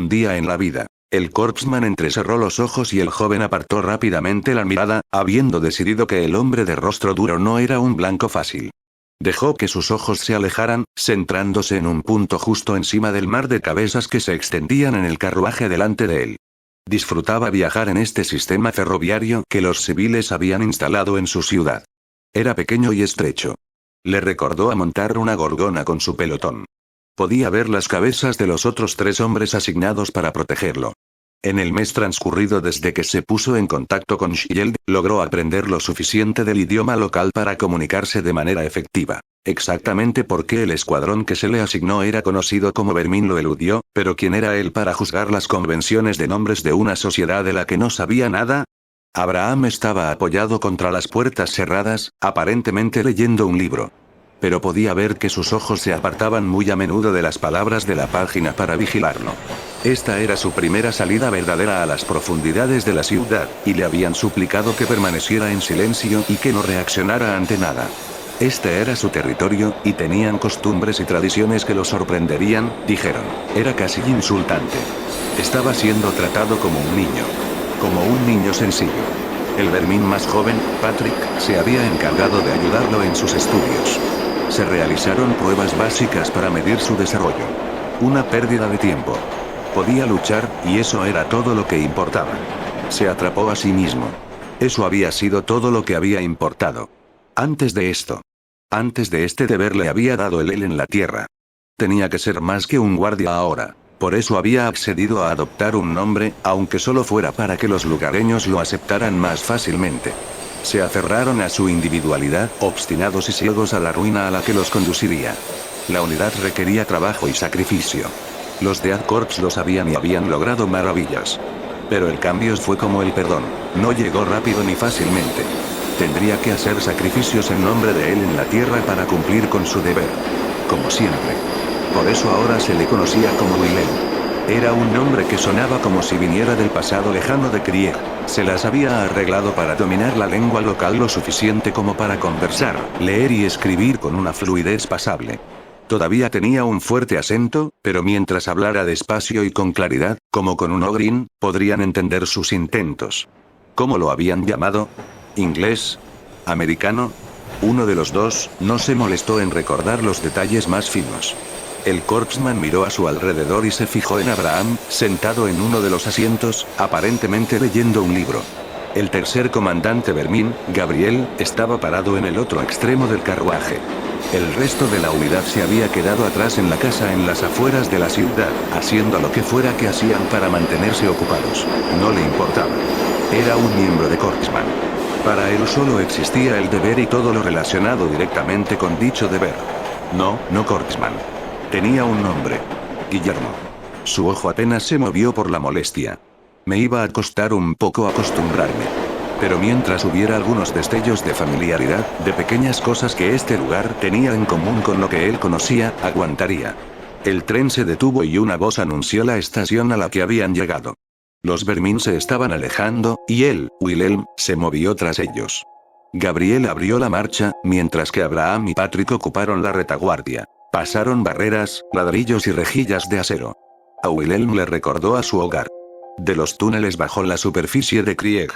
un día en la vida. El corpsman entrecerró los ojos y el joven apartó rápidamente la mirada, habiendo decidido que el hombre de rostro duro no era un blanco fácil. Dejó que sus ojos se alejaran, centrándose en un punto justo encima del mar de cabezas que se extendían en el carruaje delante de él. Disfrutaba viajar en este sistema ferroviario que los civiles habían instalado en su ciudad. Era pequeño y estrecho. Le recordó a montar una gorgona con su pelotón. Podía ver las cabezas de los otros 3 hombres asignados para protegerlo. En el mes transcurrido desde que se puso en contacto con Shield, logró aprender lo suficiente del idioma local para comunicarse de manera efectiva. Exactamente por qué el escuadrón que se le asignó era conocido como Vermin lo eludió, pero ¿quién era él para juzgar las convenciones de nombres de una sociedad de la que no sabía nada? Abraham estaba apoyado contra las puertas cerradas, aparentemente leyendo un libro. Pero podía ver que sus ojos se apartaban muy a menudo de las palabras de la página para vigilarlo. Esta era su primera salida verdadera a las profundidades de la ciudad, y le habían suplicado que permaneciera en silencio y que no reaccionara ante nada. Este era su territorio, y tenían costumbres y tradiciones que lo sorprenderían, dijeron. Era casi insultante. Estaba siendo tratado como un niño. Como un niño sencillo. El Vermin más joven, Patrick, se había encargado de ayudarlo en sus estudios. Se realizaron pruebas básicas para medir su desarrollo. Una pérdida de tiempo. Podía luchar, y eso era todo lo que importaba. Se atrapó a sí mismo. Eso había sido todo lo que había importado. Antes de esto. Antes de este deber le había dado el él en la tierra. Tenía que ser más que un guardia ahora. Por eso había accedido a adoptar un nombre, aunque solo fuera para que los lugareños lo aceptaran más fácilmente. Se aferraron a su individualidad, obstinados y ciegos a la ruina a la que los conduciría. La unidad requería trabajo y sacrificio. Los de Ad-Corps lo sabían y habían logrado maravillas. Pero el cambio fue como el perdón, no llegó rápido ni fácilmente. Tendría que hacer sacrificios en nombre de él en la tierra para cumplir con su deber. Como siempre. Por eso ahora se le conocía como Willem. Era un nombre que sonaba como si viniera del pasado lejano de Krieg. Se las había arreglado para dominar la lengua local lo suficiente como para conversar, leer y escribir con una fluidez pasable. Todavía tenía un fuerte acento, pero mientras hablara despacio y con claridad, como con un ogrin, podrían entender sus intentos. ¿Cómo lo habían llamado? ¿Inglés? ¿Americano? Uno de los dos, no se molestó en recordar los detalles más finos. El corpsman miró a su alrededor y se fijó en Abraham, sentado en uno de los asientos, aparentemente leyendo un libro. El tercer comandante Vermin, Gabriel, estaba parado en el otro extremo del carruaje. El resto de la unidad se había quedado atrás en la casa en las afueras de la ciudad, haciendo lo que fuera que hacían para mantenerse ocupados. No le importaba. Era un miembro de corpsman. Para él solo existía el deber y todo lo relacionado directamente con dicho deber. No corpsman. Tenía un nombre. Guillermo. Su ojo apenas se movió por la molestia. Me iba a costar un poco acostumbrarme. Pero mientras hubiera algunos destellos de familiaridad, de pequeñas cosas que este lugar tenía en común con lo que él conocía, aguantaría. El tren se detuvo y una voz anunció la estación a la que habían llegado. Los Vermin se estaban alejando, y él, Willem, se movió tras ellos. Gabriel abrió la marcha, mientras que Abraham y Patrick ocuparon la retaguardia. Pasaron barreras, ladrillos y rejillas de acero. A Willem le recordó a su hogar. De los túneles bajo la superficie de Krieg.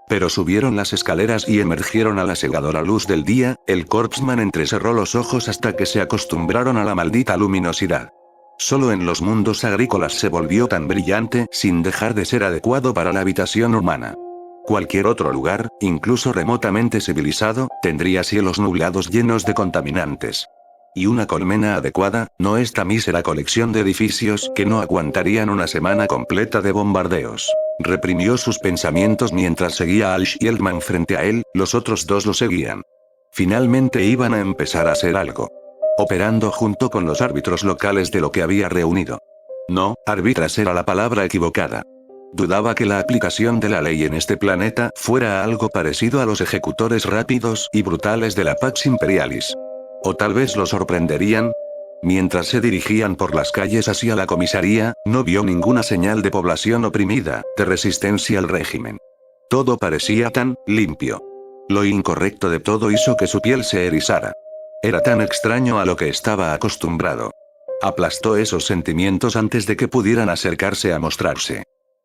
Pero subieron las escaleras y emergieron a la cegadora luz del día, el corpsman entrecerró los ojos hasta que se acostumbraron a la maldita luminosidad. Solo en los mundos agrícolas se volvió tan brillante sin dejar de ser adecuado para la habitación humana. Cualquier otro lugar, incluso remotamente civilizado, tendría cielos nublados llenos de contaminantes. Y una colmena adecuada, no esta mísera colección de edificios que no aguantarían una semana completa de bombardeos. Reprimió sus pensamientos mientras seguía al Shieldman frente a él, los otros dos lo seguían. Finalmente iban a empezar a hacer algo. Operando junto con los árbitros locales de lo que había reunido. No, árbitras era la palabra equivocada. Dudaba que la aplicación de la ley en este planeta fuera algo parecido a los ejecutores rápidos y brutales de la Pax Imperialis. O tal vez lo sorprenderían. Mientras se dirigían por las calles hacia la comisaría, no vio ninguna señal de población oprimida, de resistencia al régimen. Todo parecía tan limpio. Lo incorrecto de todo hizo que su piel se erizara. Era tan extraño a lo que estaba acostumbrado. Aplastó esos sentimientos antes de que pudieran acercarse a mostrarse.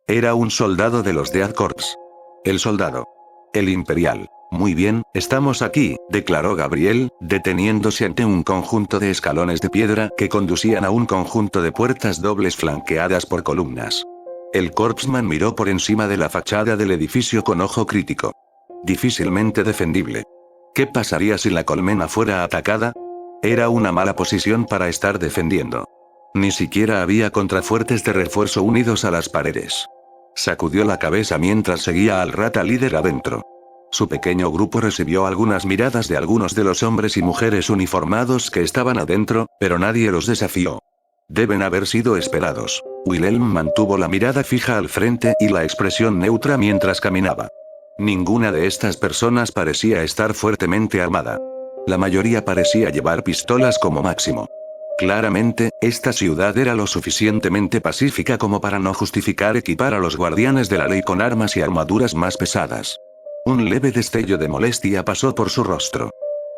Era un soldado de los Death Corps. El soldado. El imperial. Muy bien, estamos aquí, declaró Gabriel, deteniéndose ante un conjunto de escalones de piedra que conducían a un conjunto de puertas dobles flanqueadas por columnas. El corpsman miró por encima de la fachada del edificio con ojo crítico. Difícilmente defendible. ¿Qué pasaría si la colmena fuera atacada? Era una mala posición para estar defendiendo. Ni siquiera había contrafuertes de refuerzo unidos a las paredes. Sacudió la cabeza mientras seguía al rata líder adentro. Su pequeño grupo recibió algunas miradas de algunos de los hombres y mujeres uniformados que estaban adentro, pero nadie los desafió. Deben haber sido esperados. Wilhelm mantuvo la mirada fija al frente y la expresión neutra mientras caminaba. Ninguna de estas personas parecía estar fuertemente armada. La mayoría parecía llevar pistolas como máximo. Claramente, esta ciudad era lo suficientemente pacífica como para no justificar equipar a los guardianes de la ley con armas y armaduras más pesadas. Un leve destello de molestia pasó por su rostro.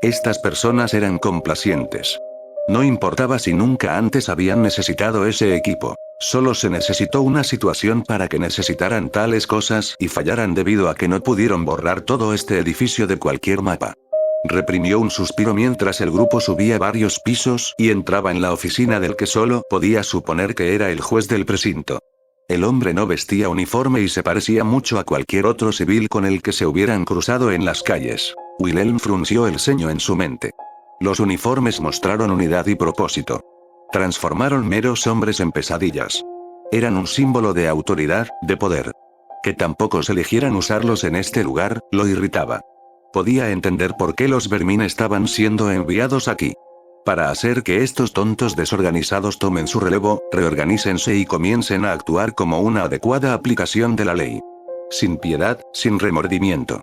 Estas personas eran complacientes. No importaba si nunca antes habían necesitado ese equipo. Solo se necesitó una situación para que necesitaran tales cosas y fallaran debido a que no pudieron borrar todo este edificio de cualquier mapa. Reprimió un suspiro mientras el grupo subía varios pisos y entraba en la oficina del que solo podía suponer que era el juez del precinto. El hombre no vestía uniforme y se parecía mucho a cualquier otro civil con el que se hubieran cruzado en las calles. Wilhelm frunció el ceño en su mente. Los uniformes mostraron unidad y propósito. Transformaron meros hombres en pesadillas. Eran un símbolo de autoridad, de poder. Que tampoco se eligieran usarlos en este lugar, lo irritaba. Podía entender por qué los Vermin estaban siendo enviados aquí. Para hacer que estos tontos desorganizados tomen su relevo, reorganícense y comiencen a actuar como una adecuada aplicación de la ley. Sin piedad, sin remordimiento.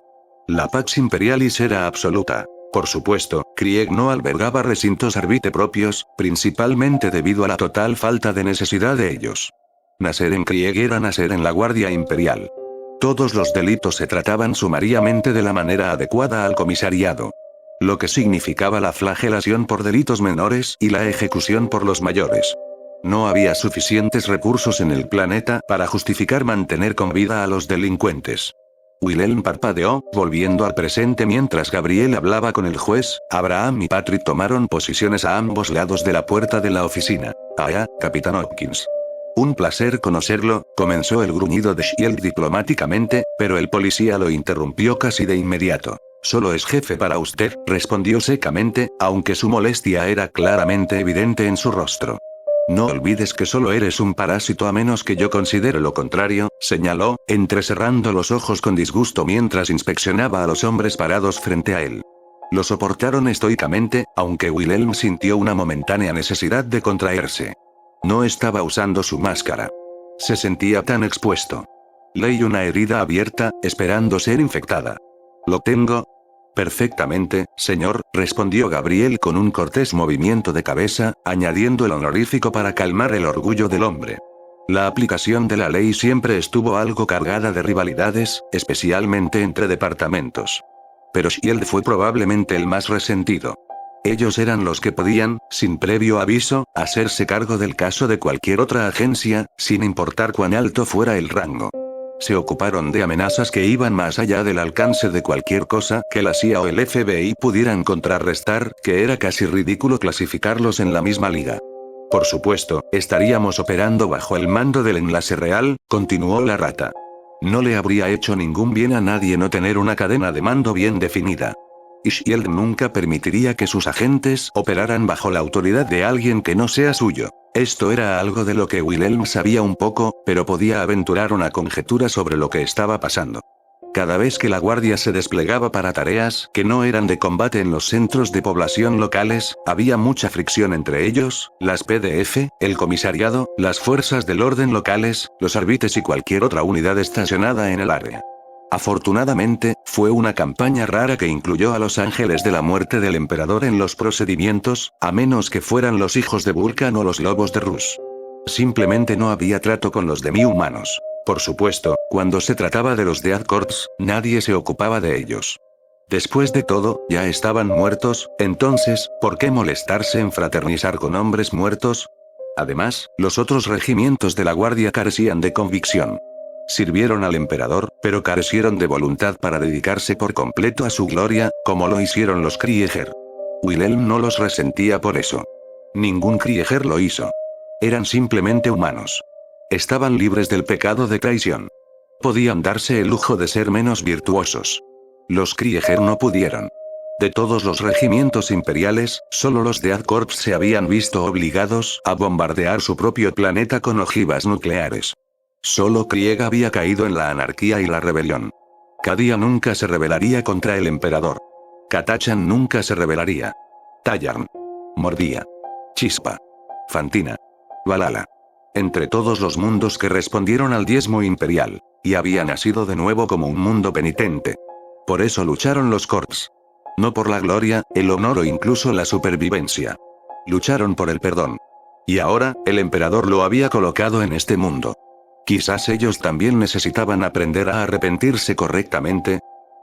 La Pax Imperialis era absoluta. Por supuesto, Krieg no albergaba recintos arbite propios, principalmente debido a la total falta de necesidad de ellos. Nacer en Krieg era nacer en la Guardia Imperial. Todos los delitos se trataban sumariamente de la manera adecuada al comisariado. Lo que significaba la flagelación por delitos menores y la ejecución por los mayores. No había suficientes recursos en el planeta para justificar mantener con vida a los delincuentes. Wilhelm parpadeó, volviendo al presente mientras Gabriel hablaba con el juez. Abraham y Patrick tomaron posiciones a ambos lados de la puerta de la oficina. Capitán Hopkins. Un placer conocerlo, comenzó el gruñido de Shield diplomáticamente, pero el policía lo interrumpió casi de inmediato. Solo es jefe para usted, respondió secamente, aunque su molestia era claramente evidente en su rostro. No olvides que solo eres un parásito a menos que yo considere lo contrario, señaló, entrecerrando los ojos con disgusto mientras inspeccionaba a los hombres parados frente a él. Lo soportaron estoicamente, aunque Wilhelm sintió una momentánea necesidad de contraerse. No estaba usando su máscara. Se sentía tan expuesto. Leí una herida abierta, esperando ser infectada. ¿Lo tengo? Perfectamente, señor, respondió Gabriel con un cortés movimiento de cabeza, añadiendo el honorífico para calmar el orgullo del hombre. La aplicación de la ley siempre estuvo algo cargada de rivalidades, especialmente entre departamentos. Pero Shield fue probablemente el más resentido. Ellos eran los que podían, sin previo aviso, hacerse cargo del caso de cualquier otra agencia, sin importar cuán alto fuera el rango. Se ocuparon de amenazas que iban más allá del alcance de cualquier cosa que la CIA o el FBI pudieran contrarrestar, que era casi ridículo clasificarlos en la misma liga. Por supuesto, estaríamos operando bajo el mando del enlace real, continuó la rata. No le habría hecho ningún bien a nadie no tener una cadena de mando bien definida. Y Shield nunca permitiría que sus agentes operaran bajo la autoridad de alguien que no sea suyo. Esto era algo de lo que Wilhelm sabía un poco, pero podía aventurar una conjetura sobre lo que estaba pasando. Cada vez que la guardia se desplegaba para tareas que no eran de combate en los centros de población locales, había mucha fricción entre ellos, las PDF, el comisariado, las fuerzas del orden locales, los arbites y cualquier otra unidad estacionada en el área. Afortunadamente, fue una campaña rara que incluyó a los ángeles de la muerte del emperador en los procedimientos, a menos que fueran los hijos de Vulcan o los lobos de Rus. Simplemente no había trato con los demi-humanos. Por supuesto, cuando se trataba de los Death Corps, nadie se ocupaba de ellos. Después de todo, ya estaban muertos, entonces, ¿por qué molestarse en fraternizar con hombres muertos? Además, los otros regimientos de la guardia carecían de convicción. Sirvieron al emperador, pero carecieron de voluntad para dedicarse por completo a su gloria, como lo hicieron los Krieger. Wilhelm no los resentía por eso. Ningún Krieger lo hizo. Eran simplemente humanos. Estaban libres del pecado de traición. Podían darse el lujo de ser menos virtuosos. Los Krieger no pudieron. De todos los regimientos imperiales, solo los Death Corps se habían visto obligados a bombardear su propio planeta con ojivas nucleares. Solo Krieg había caído en la anarquía y la rebelión. Cadia nunca se rebelaría contra el emperador. Katachan nunca se rebelaría. Tallarn. Mordía. Chispa. Fantina. Valhalla. Entre todos los mundos que respondieron al diezmo imperial, y había nacido de nuevo como un mundo penitente. Por eso lucharon los Corps. No por la gloria, el honor o incluso la supervivencia. Lucharon por el perdón. Y ahora, el emperador lo había colocado en este mundo. Quizás ellos también necesitaban aprender a arrepentirse correctamente.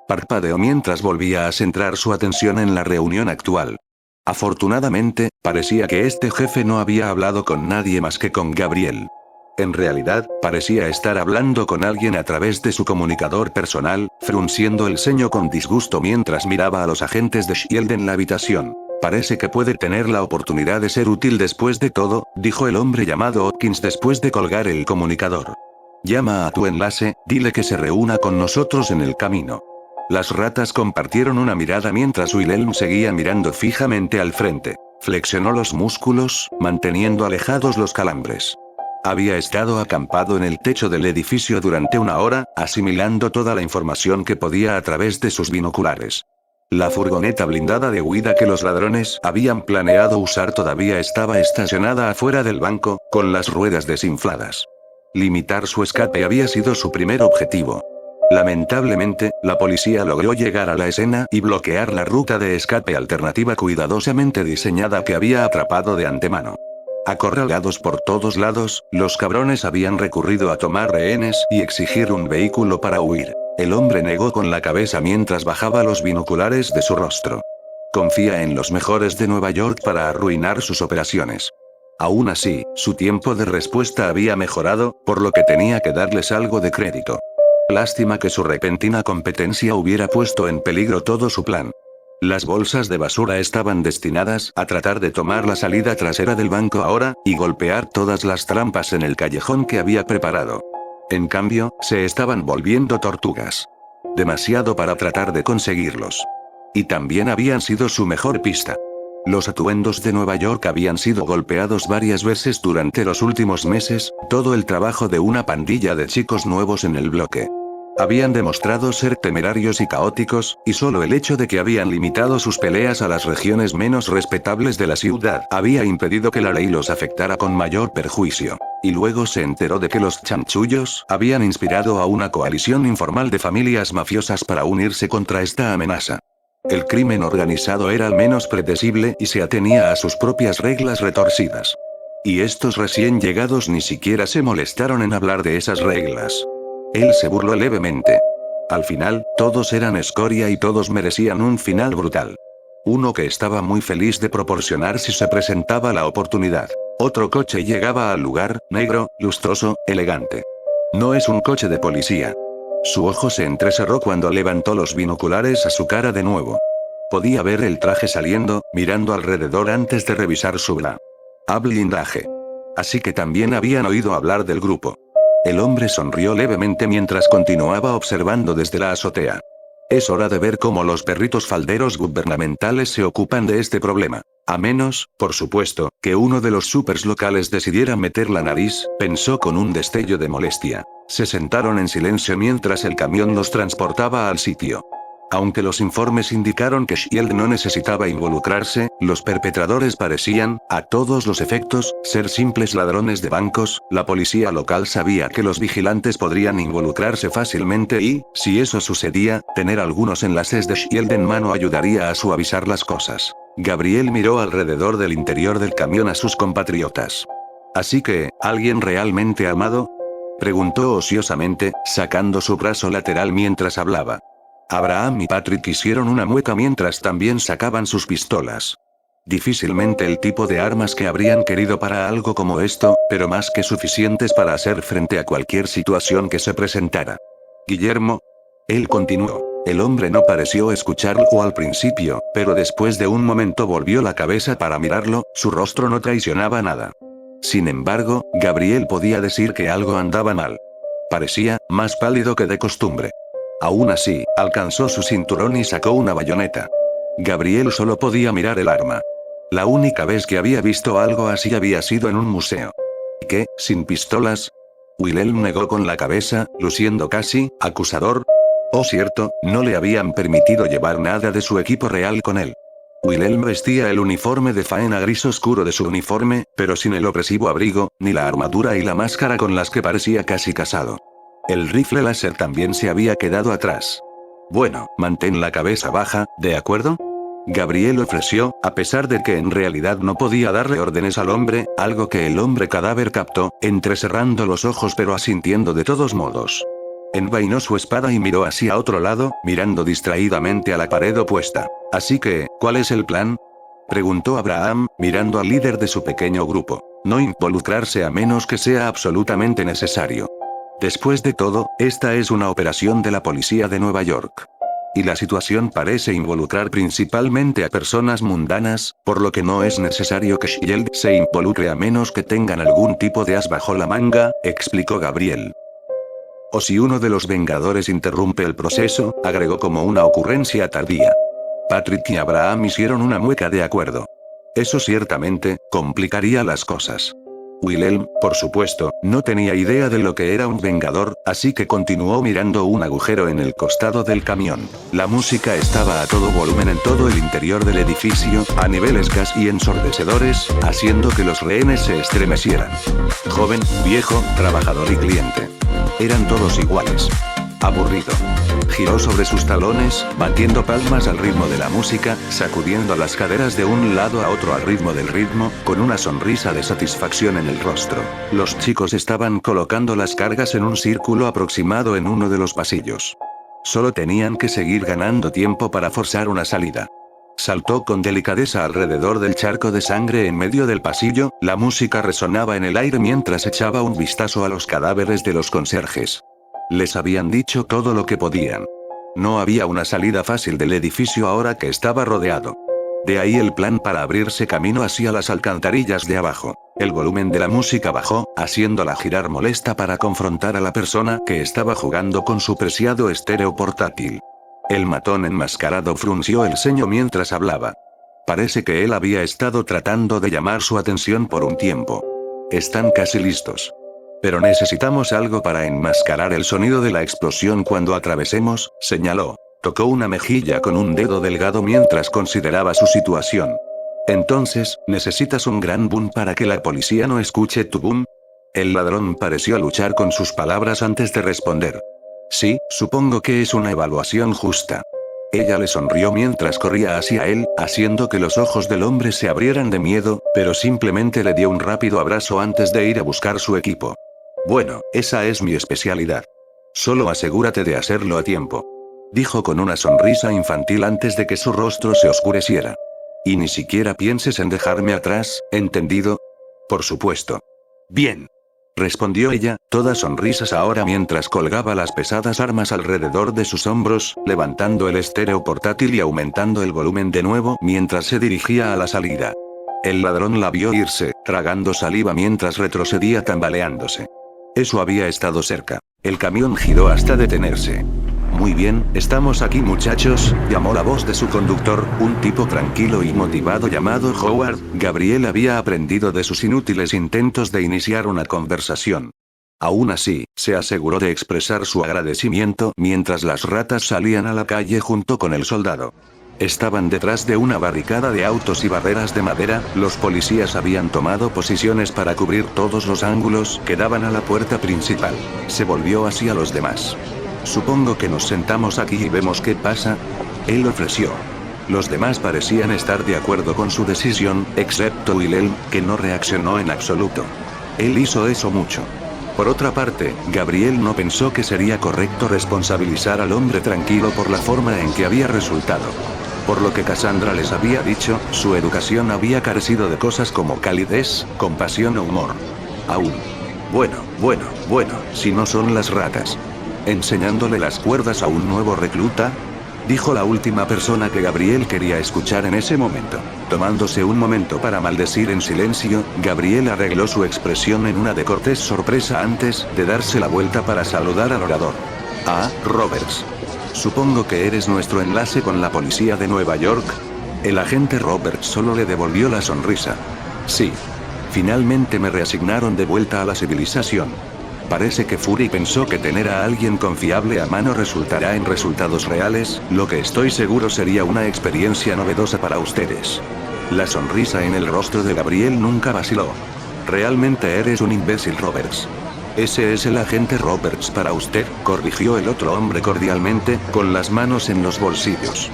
Parpadeó mientras volvía a centrar su atención en la reunión actual. Afortunadamente, parecía que este jefe no había hablado con nadie más que con Gabriel. En realidad, parecía estar hablando con alguien a través de su comunicador personal, frunciendo el ceño con disgusto mientras miraba a los agentes de Shield en la habitación. Parece que puede tener la oportunidad de ser útil después de todo, dijo el hombre llamado Hopkins después de colgar el comunicador. Llama a tu enlace, dile que se reúna con nosotros en el camino. Las ratas compartieron una mirada mientras Wilhelm seguía mirando fijamente al frente. Flexionó los músculos, manteniendo alejados los calambres. Había estado acampado en el techo del edificio durante una hora, asimilando toda la información que podía a través de sus binoculares. La furgoneta blindada de huida que los ladrones habían planeado usar todavía estaba estacionada afuera del banco, con las ruedas desinfladas. Limitar su escape había sido su primer objetivo. Lamentablemente, la policía logró llegar a la escena y bloquear la ruta de escape alternativa cuidadosamente diseñada que había atrapado de antemano. Acorralados por todos lados, los cabrones habían recurrido a tomar rehenes y exigir un vehículo para huir. El hombre negó con la cabeza mientras bajaba los binoculares de su rostro. Confía en los mejores de Nueva York para arruinar sus operaciones. Aún así, su tiempo de respuesta había mejorado, por lo que tenía que darles algo de crédito. Lástima que su repentina competencia hubiera puesto en peligro todo su plan. Las bolsas de basura estaban destinadas a tratar de tomar la salida trasera del banco ahora, y golpear todas las trampas en el callejón que había preparado. En cambio, se estaban volviendo tortugas. Demasiado para tratar de conseguirlos. Y también habían sido su mejor pista. Los atuendos de Nueva York habían sido golpeados varias veces durante los últimos meses, todo el trabajo de una pandilla de chicos nuevos en el bloque. Habían demostrado ser temerarios y caóticos, y solo el hecho de que habían limitado sus peleas a las regiones menos respetables de la ciudad había impedido que la ley los afectara con mayor perjuicio. Y luego se enteró de que los chanchullos habían inspirado a una coalición informal de familias mafiosas para unirse contra esta amenaza. El crimen organizado era al menos predecible y se atenía a sus propias reglas retorcidas. Y estos recién llegados ni siquiera se molestaron en hablar de esas reglas. Él se burló levemente. Al final, todos eran escoria y todos merecían un final brutal. Uno que estaba muy feliz de proporcionar si se presentaba la oportunidad. Otro coche llegaba al lugar, negro, lustroso, elegante. No es un coche de policía. Su ojo se entrecerró cuando levantó los binoculares a su cara de nuevo. Podía ver el traje saliendo, mirando alrededor antes de revisar su blindaje. Así que también habían oído hablar del grupo. El hombre sonrió levemente mientras continuaba observando desde la azotea. Es hora de ver cómo los perritos falderos gubernamentales se ocupan de este problema. A menos, por supuesto, que uno de los supers locales decidiera meter la nariz, pensó con un destello de molestia. Se sentaron en silencio mientras el camión los transportaba al sitio. Aunque los informes indicaron que Shield no necesitaba involucrarse, los perpetradores parecían, a todos los efectos, ser simples ladrones de bancos. La policía local sabía que los vigilantes podrían involucrarse fácilmente y, si eso sucedía, tener algunos enlaces de Shield en mano ayudaría a suavizar las cosas. Gabriel miró alrededor del interior del camión a sus compatriotas. ¿Así que, alguien realmente armado?, preguntó ociosamente, sacando su brazo lateral mientras hablaba. Abraham y Patrick hicieron una mueca mientras también sacaban sus pistolas. Difícilmente el tipo de armas que habrían querido para algo como esto, pero más que suficientes para hacer frente a cualquier situación que se presentara. Guillermo. Él continuó. El hombre no pareció escucharlo al principio, pero después de un momento volvió la cabeza para mirarlo, su rostro no traicionaba nada. Sin embargo, Gabriel podía decir que algo andaba mal. Parecía más pálido que de costumbre. Aún así, alcanzó su cinturón y sacó una bayoneta. Gabriel solo podía mirar el arma. La única vez que había visto algo así había sido en un museo. ¿Qué, sin pistolas? Wilhelm negó con la cabeza, luciendo casi acusador. Oh, cierto, no le habían permitido llevar nada de su equipo real con él. Wilhelm vestía el uniforme de faena gris oscuro de su uniforme, pero sin el opresivo abrigo, ni la armadura y la máscara con las que parecía casi casado. El rifle láser también se había quedado atrás. Bueno, mantén la cabeza baja, ¿de acuerdo? Gabriel ofreció, a pesar de que en realidad no podía darle órdenes al hombre, algo que el hombre cadáver captó, entrecerrando los ojos pero asintiendo de todos modos. Envainó su espada y miró hacia otro lado, mirando distraídamente a la pared opuesta. Así que, ¿cuál es el plan? Preguntó Abraham, mirando al líder de su pequeño grupo. No involucrarse a menos que sea absolutamente necesario. Después de todo, esta es una operación de la policía de Nueva York. Y la situación parece involucrar principalmente a personas mundanas, por lo que no es necesario que Shield se involucre a menos que tengan algún tipo de as bajo la manga, explicó Gabriel. O si uno de los Vengadores interrumpe el proceso, agregó como una ocurrencia tardía. Patrick y Abraham hicieron una mueca de acuerdo. Eso ciertamente complicaría las cosas. Wilhelm, por supuesto, no tenía idea de lo que era un Vengador, así que continuó mirando un agujero en el costado del camión. La música estaba a todo volumen en todo el interior del edificio, a niveles casi ensordecedores, haciendo que los rehenes se estremecieran. Joven, viejo, trabajador y cliente. Eran todos iguales. Aburrido. Giró sobre sus talones, batiendo palmas al ritmo de la música, sacudiendo las caderas de un lado a otro al ritmo del ritmo, con una sonrisa de satisfacción en el rostro. Los chicos estaban colocando las cargas en un círculo aproximado en uno de los pasillos. Solo tenían que seguir ganando tiempo para forzar una salida. Saltó con delicadeza alrededor del charco de sangre en medio del pasillo, la música resonaba en el aire mientras echaba un vistazo a los cadáveres de los conserjes. Les habían dicho todo lo que podían. No había una salida fácil del edificio ahora que estaba rodeado. De ahí el plan para abrirse camino hacia las alcantarillas de abajo. El volumen de la música bajó, haciéndola girar molesta para confrontar a la persona que estaba jugando con su preciado estéreo portátil. El matón enmascarado frunció el ceño mientras hablaba. Parece que él había estado tratando de llamar su atención por un tiempo. Están casi listos. Pero necesitamos algo para enmascarar el sonido de la explosión cuando atravesemos, señaló. Tocó una mejilla con un dedo delgado mientras consideraba su situación. Entonces, ¿necesitas un gran boom para que la policía no escuche tu boom? El ladrón pareció luchar con sus palabras antes de responder. Sí, supongo que es una evaluación justa. Ella le sonrió mientras corría hacia él, haciendo que los ojos del hombre se abrieran de miedo, pero simplemente le dio un rápido abrazo antes de ir a buscar su equipo. Bueno, esa es mi especialidad. Solo asegúrate de hacerlo a tiempo. Dijo con una sonrisa infantil antes de que su rostro se oscureciera. Y ni siquiera pienses en dejarme atrás, ¿entendido? Por supuesto. Bien. Respondió ella, toda sonrisas ahora mientras colgaba las pesadas armas alrededor de sus hombros, levantando el estéreo portátil y aumentando el volumen de nuevo mientras se dirigía a la salida. El ladrón la vio irse, tragando saliva mientras retrocedía tambaleándose. Eso había estado cerca. El camión giró hasta detenerse. Muy bien, estamos aquí muchachos, llamó la voz de su conductor, un tipo tranquilo y motivado llamado Howard. Gabriel había aprendido de sus inútiles intentos de iniciar una conversación. Aún así, se aseguró de expresar su agradecimiento mientras las ratas salían a la calle junto con el soldado. Estaban detrás de una barricada de autos y barreras de madera, los policías habían tomado posiciones para cubrir todos los ángulos que daban a la puerta principal. Se volvió hacia los demás. Supongo que nos sentamos aquí y vemos qué pasa. Él ofreció. Los demás parecían estar de acuerdo con su decisión, excepto Wilhelm, que no reaccionó en absoluto. Él hizo eso mucho. Por otra parte, Gabriel no pensó que sería correcto responsabilizar al hombre tranquilo por la forma en que había resultado. Por lo que Cassandra les había dicho, su educación había carecido de cosas como calidez, compasión o humor. Aún. Bueno, si no son las ratas. ¿Enseñándole las cuerdas a un nuevo recluta? Dijo la última persona que Gabriel quería escuchar en ese momento. Tomándose un momento para maldecir en silencio, Gabriel arregló su expresión en una de cortés sorpresa antes de darse la vuelta para saludar al orador. Ah, Roberts. Supongo que eres nuestro enlace con la policía de Nueva York. El agente Roberts solo le devolvió la sonrisa. Sí. Finalmente me reasignaron de vuelta a la civilización. Parece que Fury pensó que tener a alguien confiable a mano resultará en resultados reales, lo que estoy seguro sería una experiencia novedosa para ustedes. La sonrisa en el rostro de Gabriel nunca vaciló. Realmente eres un imbécil, Roberts. Ese es el agente Roberts para usted, corrigió el otro hombre cordialmente, con las manos en los bolsillos.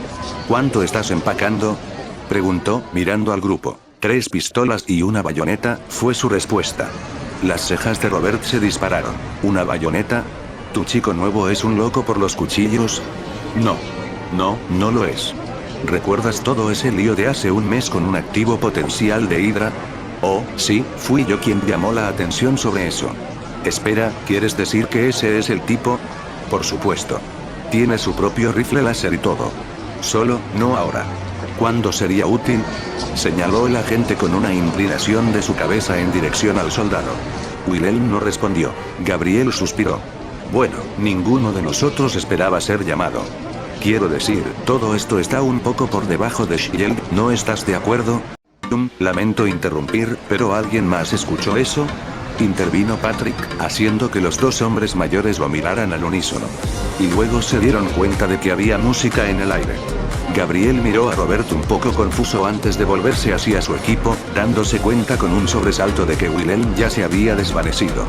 ¿Cuánto estás empacando?, preguntó, mirando al grupo. 3 pistolas y una bayoneta, fue su respuesta. Las cejas de Robert se dispararon. ¿Una bayoneta? ¿Tu chico nuevo es un loco por los cuchillos? No lo es. ¿Recuerdas todo ese lío de hace un mes con un activo potencial de Hydra? Oh, sí, fui yo quien llamó la atención sobre eso. Espera, ¿quieres decir que ese es el tipo? Por supuesto. Tiene su propio rifle láser y todo. Solo, no ahora. ¿Cuándo sería útil?, señaló el agente con una inclinación de su cabeza en dirección al soldado. Wilhelm no respondió. Gabriel suspiró. Bueno, ninguno de nosotros esperaba ser llamado. Quiero decir, todo esto está un poco por debajo de Shield, ¿no estás de acuerdo? Lamento interrumpir, pero ¿alguien más escuchó eso?, intervino Patrick, haciendo que los 2 hombres mayores lo miraran al unísono. Y luego se dieron cuenta de que había música en el aire. Gabriel miró a Robert un poco confuso antes de volverse hacia su equipo, dándose cuenta con un sobresalto de que Wilhelm ya se había desvanecido.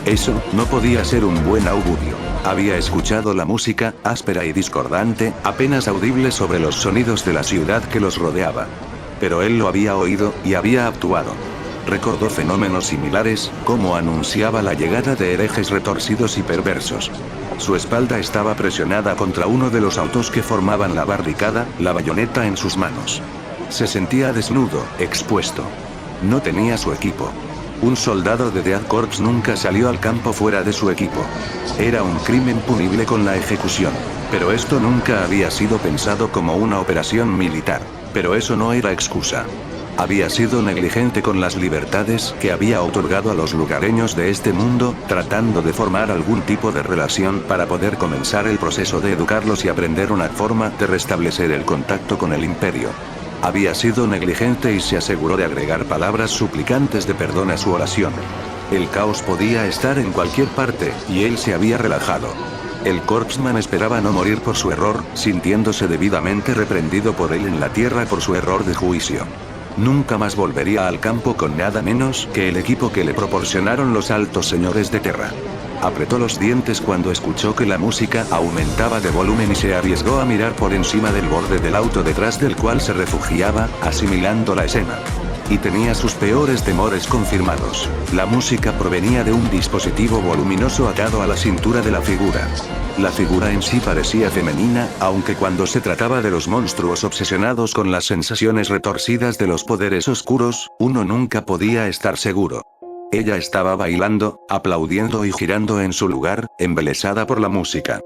Eso no podía ser un buen augurio. Había escuchado la música, áspera y discordante, apenas audible sobre los sonidos de la ciudad que los rodeaba. Pero él lo había oído, y había actuado. Recordó fenómenos similares, como anunciaba la llegada de herejes retorcidos y perversos. Su espalda estaba presionada contra uno de los autos que formaban la barricada, la bayoneta en sus manos. Se sentía desnudo, expuesto. No tenía su equipo. Un soldado de Death Corps nunca salió al campo fuera de su equipo. Era un crimen punible con la ejecución. Pero esto nunca había sido pensado como una operación militar. Pero eso no era excusa. Había sido negligente con las libertades que había otorgado a los lugareños de este mundo, tratando de formar algún tipo de relación para poder comenzar el proceso de educarlos y aprender una forma de restablecer el contacto con el imperio. Había sido negligente y se aseguró de agregar palabras suplicantes de perdón a su oración. El caos podía estar en cualquier parte, y él se había relajado. El Corpsman esperaba no morir por su error, sintiéndose debidamente reprendido por él en la tierra por su error de juicio. Nunca más volvería al campo con nada menos que el equipo que le proporcionaron los altos señores de Terra. Apretó los dientes cuando escuchó que la música aumentaba de volumen y se arriesgó a mirar por encima del borde del auto detrás del cual se refugiaba, asimilando la escena. Y tenía sus peores temores confirmados. La música provenía de un dispositivo voluminoso atado a la cintura de la figura. La figura en sí parecía femenina, aunque cuando se trataba de los monstruos obsesionados con las sensaciones retorcidas de los poderes oscuros, uno nunca podía estar seguro. Ella estaba bailando, aplaudiendo y girando en su lugar, embelesada por la música.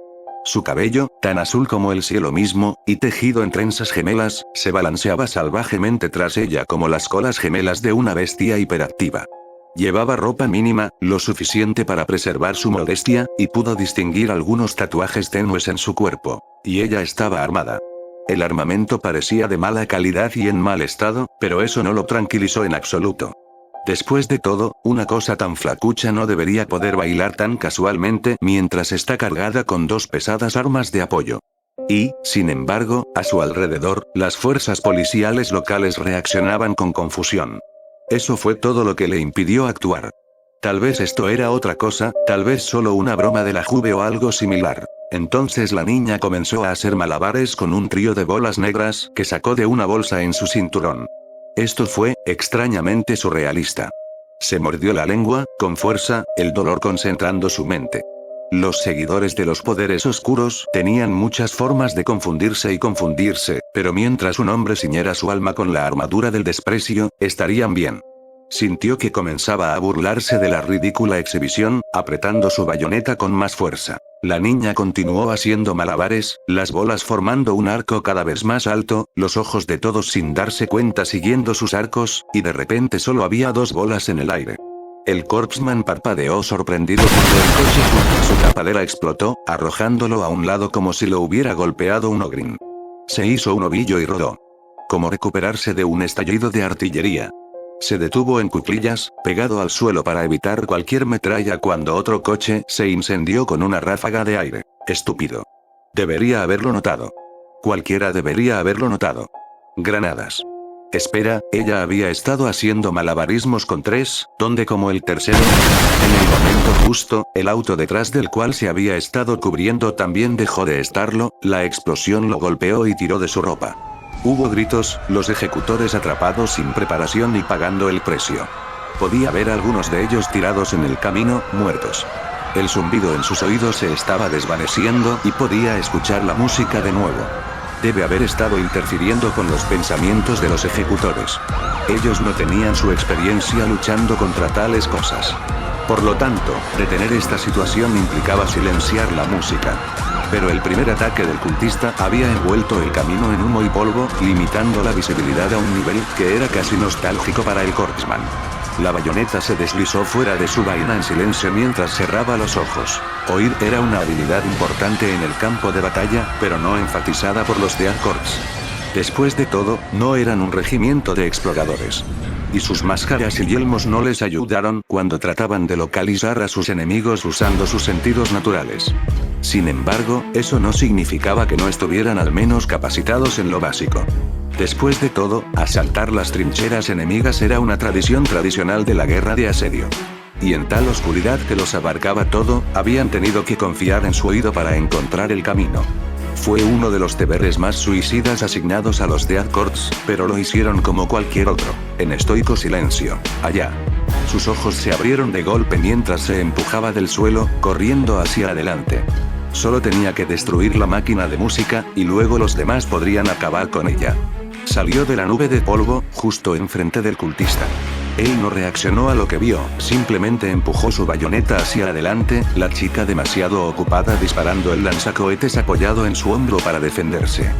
Su cabello, tan azul como el cielo mismo, y tejido en trenzas gemelas, se balanceaba salvajemente tras ella como las colas gemelas de una bestia hiperactiva. Llevaba ropa mínima, lo suficiente para preservar su modestia, y pudo distinguir algunos tatuajes tenues en su cuerpo. Y ella estaba armada. El armamento parecía de mala calidad y en mal estado, pero eso no lo tranquilizó en absoluto. Después de todo, una cosa tan flacucha no debería poder bailar tan casualmente mientras está cargada con 2 pesadas armas de apoyo. Y, sin embargo, a su alrededor, las fuerzas policiales locales reaccionaban con confusión. Eso fue todo lo que le impidió actuar. Tal vez esto era otra cosa, tal vez solo una broma de la Juve o algo similar. Entonces la niña comenzó a hacer malabares con un trío de bolas negras que sacó de una bolsa en su cinturón. Esto fue, extrañamente surrealista. Se mordió la lengua, con fuerza, el dolor concentrando su mente. Los seguidores de los poderes oscuros tenían muchas formas de confundirse, pero mientras un hombre ciñera su alma con la armadura del desprecio, estarían bien. Sintió que comenzaba a burlarse de la ridícula exhibición, apretando su bayoneta con más fuerza. La niña continuó haciendo malabares, las bolas formando un arco cada vez más alto, los ojos de todos sin darse cuenta siguiendo sus arcos, y de repente solo había 2 bolas en el aire. El corpsman parpadeó sorprendido cuando el coche junto a su tapadera explotó, arrojándolo a un lado como si lo hubiera golpeado un ogrin. Se hizo un ovillo y rodó. Como recuperarse de un estallido de artillería. Se detuvo en cuclillas, pegado al suelo para evitar cualquier metralla cuando otro coche se incendió con una ráfaga de aire. Estúpido. Debería haberlo notado. Cualquiera debería haberlo notado. Granadas. Espera, ella había estado haciendo malabarismos con 3, donde como el tercero. En el momento justo, el auto detrás del cual se había estado cubriendo también dejó de estarlo, la explosión lo golpeó y tiró de su ropa. Hubo gritos, los ejecutores atrapados sin preparación y pagando el precio. Podía ver a algunos de ellos tirados en el camino, muertos. El zumbido en sus oídos se estaba desvaneciendo y podía escuchar la música de nuevo. Debe haber estado interfiriendo con los pensamientos de los ejecutores. Ellos no tenían su experiencia luchando contra tales cosas. Por lo tanto, detener esta situación implicaba silenciar la música. Pero el primer ataque del cultista había envuelto el camino en humo y polvo, limitando la visibilidad a un nivel que era casi nostálgico para el corpsman. La bayoneta se deslizó fuera de su vaina en silencio mientras cerraba los ojos. Oír era una habilidad importante en el campo de batalla, pero no enfatizada por los Death Corps. Después de todo, no eran un regimiento de exploradores. Y sus máscaras y yelmos no les ayudaron cuando trataban de localizar a sus enemigos usando sus sentidos naturales. Sin embargo, eso no significaba que no estuvieran al menos capacitados en lo básico. Después de todo, asaltar las trincheras enemigas era una tradicional de la guerra de asedio. Y en tal oscuridad que los abarcaba todo, habían tenido que confiar en su oído para encontrar el camino. Fue uno de los deberes más suicidas asignados a los Death Corps, pero lo hicieron como cualquier otro, en estoico silencio. Allá. Sus ojos se abrieron de golpe mientras se empujaba del suelo, corriendo hacia adelante. Solo tenía que destruir la máquina de música, y luego los demás podrían acabar con ella. Salió de la nube de polvo, justo enfrente del cultista. Él no reaccionó a lo que vio, simplemente empujó su bayoneta hacia adelante, la chica demasiado ocupada disparando el lanzacohetes apoyado en su hombro para defenderse.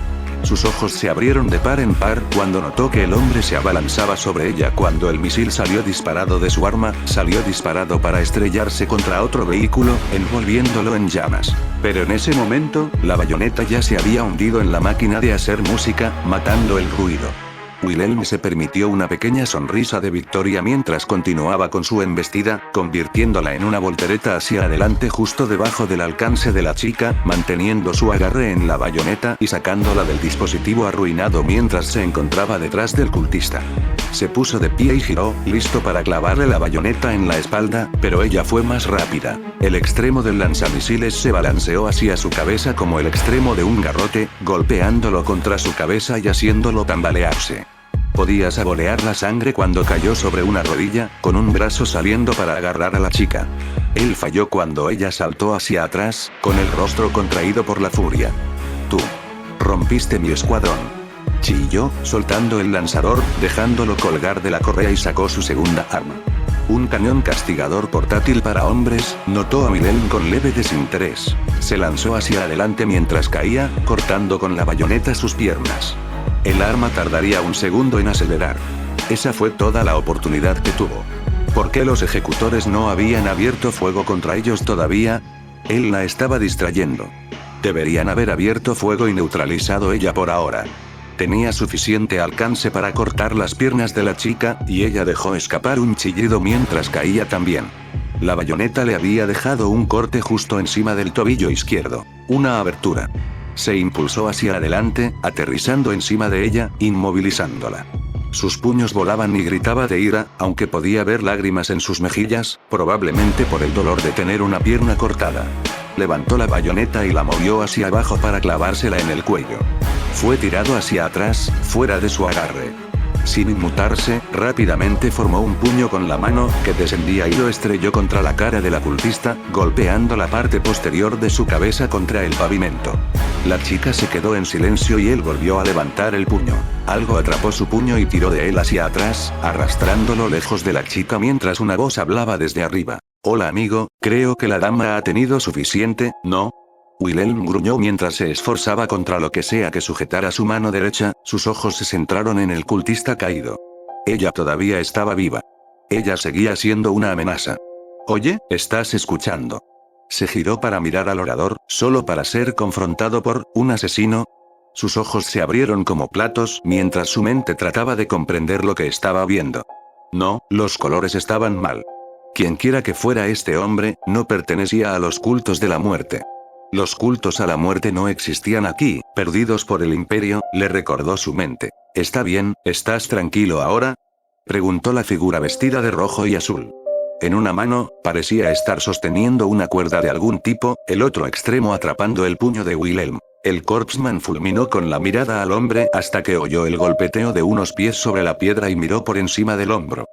Sus ojos se abrieron de par en par cuando notó que el hombre se abalanzaba sobre ella cuando el misil salió disparado de su arma, salió disparado para estrellarse contra otro vehículo, envolviéndolo en llamas. Pero en ese momento, la bayoneta ya se había hundido en la máquina de hacer música, matando el ruido. Wilhelm se permitió una pequeña sonrisa de victoria mientras continuaba con su embestida, convirtiéndola en una voltereta hacia adelante justo debajo del alcance de la chica, manteniendo su agarre en la bayoneta y sacándola del dispositivo arruinado mientras se encontraba detrás del cultista. Se puso de pie y giró, listo para clavarle la bayoneta en la espalda, pero ella fue más rápida. El extremo del lanzamisiles se balanceó hacia su cabeza como el extremo de un garrote, golpeándolo contra su cabeza y haciéndolo tambalearse. Podía saborear la sangre cuando cayó sobre una rodilla, con un brazo saliendo para agarrar a la chica. Él falló cuando ella saltó hacia atrás, con el rostro contraído por la furia. Tú rompiste mi escuadrón. Chilló, soltando el lanzador, dejándolo colgar de la correa y sacó su segunda arma. Un cañón castigador portátil para hombres, notó a Wilhelm con leve desinterés. Se lanzó hacia adelante mientras caía, cortando con la bayoneta sus piernas. El arma tardaría un segundo en acelerar. Esa fue toda la oportunidad que tuvo. ¿Por qué los ejecutores no habían abierto fuego contra ellos todavía? Él la estaba distrayendo. Deberían haber abierto fuego y neutralizado ella por ahora. Tenía suficiente alcance para cortar las piernas de la chica, y ella dejó escapar un chillido mientras caía también. La bayoneta le había dejado un corte justo encima del tobillo izquierdo, una abertura. Se impulsó hacia adelante, aterrizando encima de ella, inmovilizándola. Sus puños volaban y gritaba de ira, aunque podía ver lágrimas en sus mejillas, probablemente por el dolor de tener una pierna cortada. Levantó la bayoneta y la movió hacia abajo para clavársela en el cuello. Fue tirado hacia atrás, fuera de su agarre. sin inmutarse, rápidamente formó un puño con la mano, que descendía y lo estrelló contra la cara del ocultista, golpeando la parte posterior de su cabeza contra el pavimento. La chica se quedó en silencio y él volvió a levantar el puño. Algo atrapó su puño y tiró de él hacia atrás, arrastrándolo lejos de la chica mientras una voz hablaba desde arriba. Hola amigo, creo que la dama ha tenido suficiente, ¿no? Wilhelm gruñó mientras se esforzaba contra lo que sea que sujetara su mano derecha, sus ojos se centraron en el cultista caído. Ella todavía estaba viva. Ella seguía siendo una amenaza. Oye, ¿estás escuchando? Se giró para mirar al orador, solo para ser confrontado por un asesino. Sus ojos se abrieron como platos mientras su mente trataba de comprender lo que estaba viendo. No, los colores estaban mal. Quienquiera que fuera este hombre, no pertenecía a los cultos de la muerte. Los cultos a la muerte no existían aquí, perdidos por el imperio, le recordó su mente. ¿Está bien, estás tranquilo ahora? Preguntó la figura vestida de rojo y azul. En una mano, parecía estar sosteniendo una cuerda de algún tipo, el otro extremo atrapando el puño de Wilhelm. El corpsman fulminó con la mirada al hombre hasta que oyó el golpeteo de unos pies sobre la piedra y miró por encima del hombro.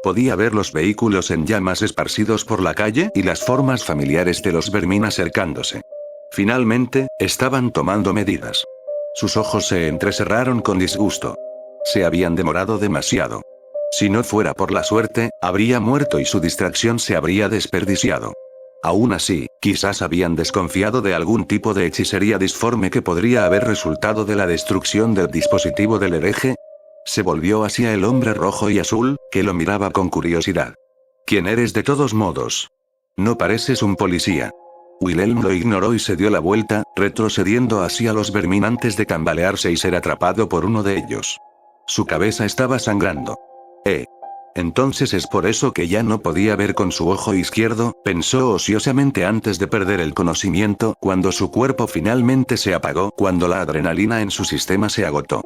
Podía ver los vehículos en llamas esparcidos por la calle y las formas familiares de los Vermin acercándose. Finalmente, estaban tomando medidas. Sus ojos se entrecerraron con disgusto. Se habían demorado demasiado. Si no fuera por la suerte, habría muerto y su distracción se habría desperdiciado. Aún así, quizás habían desconfiado de algún tipo de hechicería disforme que podría haber resultado de la destrucción del dispositivo del hereje. Se volvió hacia el hombre rojo y azul, que lo miraba con curiosidad. ¿Quién eres de todos modos? No pareces un policía. Wilhelm lo ignoró y se dio la vuelta, retrocediendo hacia los Vermin antes de tambalearse y ser atrapado por uno de ellos. Su cabeza estaba sangrando. Entonces es por eso que ya no podía ver con su ojo izquierdo, pensó ociosamente antes de perder el conocimiento, cuando su cuerpo finalmente se apagó, cuando la adrenalina en su sistema se agotó.